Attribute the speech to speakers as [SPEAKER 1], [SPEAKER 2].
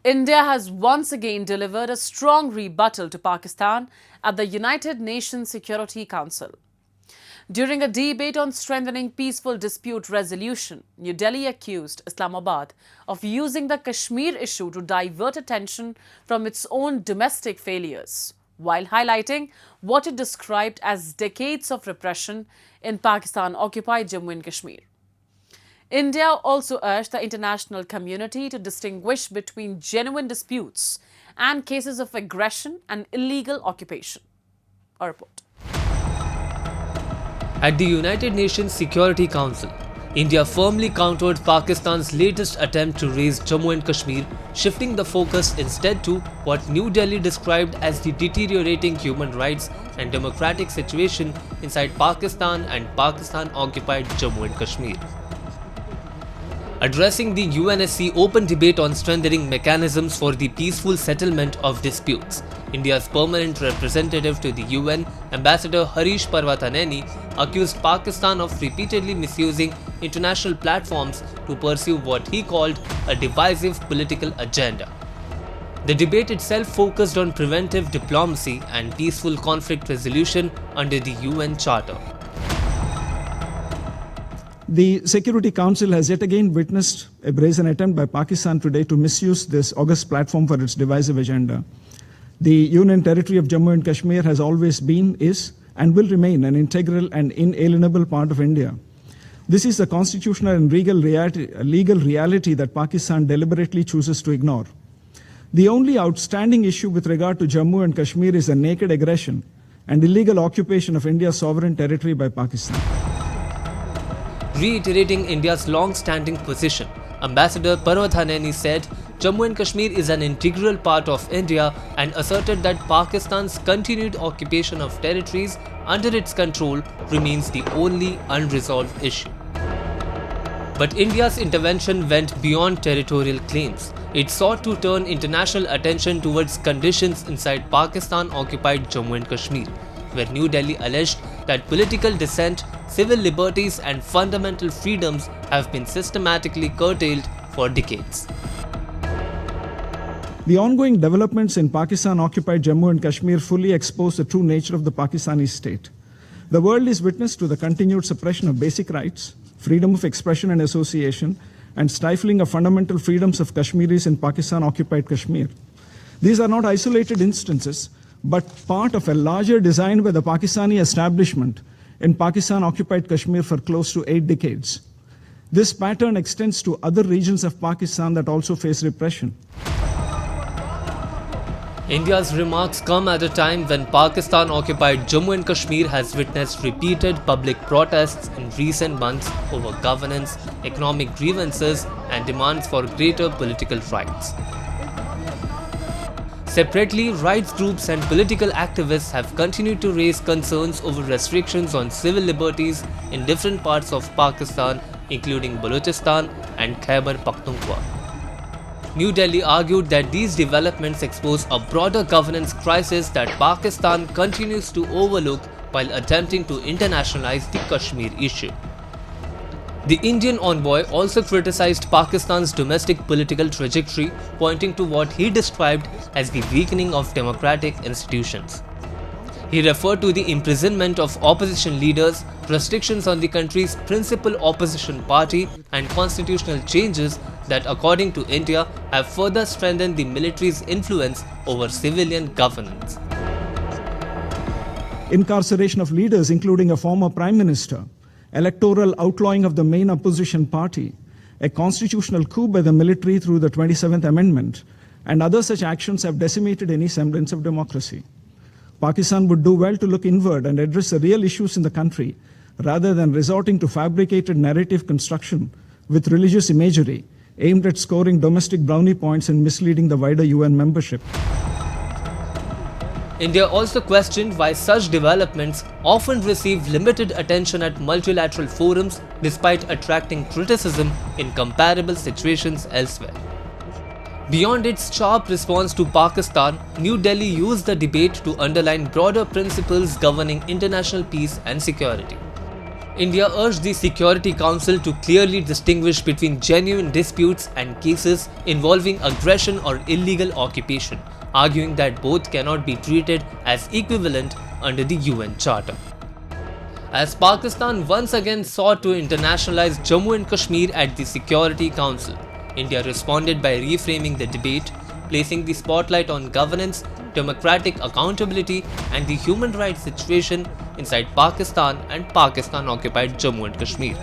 [SPEAKER 1] India has once again delivered a strong rebuttal to Pakistan at the United Nations Security Council. During a debate on strengthening peaceful dispute resolution, New Delhi accused Islamabad of using the Kashmir issue to divert attention from its own domestic failures, while highlighting what it described as decades of repression in Pakistan-occupied Jammu and Kashmir. India also urged the international community to distinguish between genuine disputes and cases of aggression and illegal occupation. A report.
[SPEAKER 2] At the United Nations Security Council, India firmly countered Pakistan's latest attempt to raise Jammu and Kashmir, shifting the focus instead to what New Delhi described as the deteriorating human rights and democratic situation inside Pakistan and Pakistan-occupied Jammu and Kashmir. Addressing the UNSC open debate on strengthening mechanisms for the peaceful settlement of disputes, India's permanent representative to the UN, Ambassador Harish Parvathaneni, accused Pakistan of repeatedly misusing international platforms to pursue what he called a divisive political agenda. The debate itself focused on preventive diplomacy and peaceful conflict resolution under the UN Charter.
[SPEAKER 3] The Security Council has yet again witnessed a brazen attempt by Pakistan today to misuse this august platform for its divisive agenda. The Union Territory of Jammu and Kashmir has always been, is, and will remain an integral and inalienable part of India. This is the constitutional and legal reality that Pakistan deliberately chooses to ignore. The only outstanding issue with regard to Jammu and Kashmir is the naked aggression and illegal occupation of India's sovereign territory by Pakistan.
[SPEAKER 2] Reiterating India's long-standing position, Ambassador Parvathaneni said Jammu and Kashmir is an integral part of India and asserted that Pakistan's continued occupation of territories under its control remains the only unresolved issue. But India's intervention went beyond territorial claims. It sought to turn international attention towards conditions inside Pakistan-occupied Jammu and Kashmir, where New Delhi alleged that political dissent, civil liberties and fundamental freedoms have been systematically curtailed for decades.
[SPEAKER 3] The ongoing developments in Pakistan-occupied Jammu and Kashmir fully expose the true nature of the Pakistani state. The world is witness to the continued suppression of basic rights, freedom of expression and association, and stifling of fundamental freedoms of Kashmiris in Pakistan-occupied Kashmir. These are not isolated instances, but part of a larger design by the Pakistani establishment in Pakistan-occupied Kashmir for close to 8 decades. This pattern extends to other regions of Pakistan that also face repression.
[SPEAKER 2] India's remarks come at a time when Pakistan-occupied Jammu and Kashmir has witnessed repeated public protests in recent months over governance, economic grievances, and demands for greater political rights. Separately, rights groups and political activists have continued to raise concerns over restrictions on civil liberties in different parts of Pakistan, including Balochistan and Khyber Pakhtunkhwa. New Delhi argued that these developments expose a broader governance crisis that Pakistan continues to overlook while attempting to internationalize the Kashmir issue. The Indian envoy also criticized Pakistan's domestic political trajectory, pointing to what he described as the weakening of democratic institutions. He referred to the imprisonment of opposition leaders, restrictions on the country's principal opposition party, and constitutional changes that, according to India, have further strengthened the military's influence over civilian governance.
[SPEAKER 3] Incarceration of leaders, including a former prime minister, electoral outlawing of the main opposition party, a constitutional coup by the military through the 27th Amendment, and other such actions have decimated any semblance of democracy. Pakistan would do well to look inward and address the real issues in the country rather than resorting to fabricated narrative construction with religious imagery aimed at scoring domestic brownie points and misleading the wider UN membership.
[SPEAKER 2] India also questioned why such developments often receive limited attention at multilateral forums despite attracting criticism in comparable situations elsewhere. Beyond its sharp response to Pakistan, New Delhi used the debate to underline broader principles governing international peace and security. India urged the Security Council to clearly distinguish between genuine disputes and cases involving aggression or illegal occupation, arguing that both cannot be treated as equivalent under the UN Charter. As Pakistan once again sought to internationalize Jammu and Kashmir at the Security Council, India responded by reframing the debate, placing the spotlight on governance, democratic accountability, and the human rights situation inside Pakistan and Pakistan-occupied Jammu and Kashmir.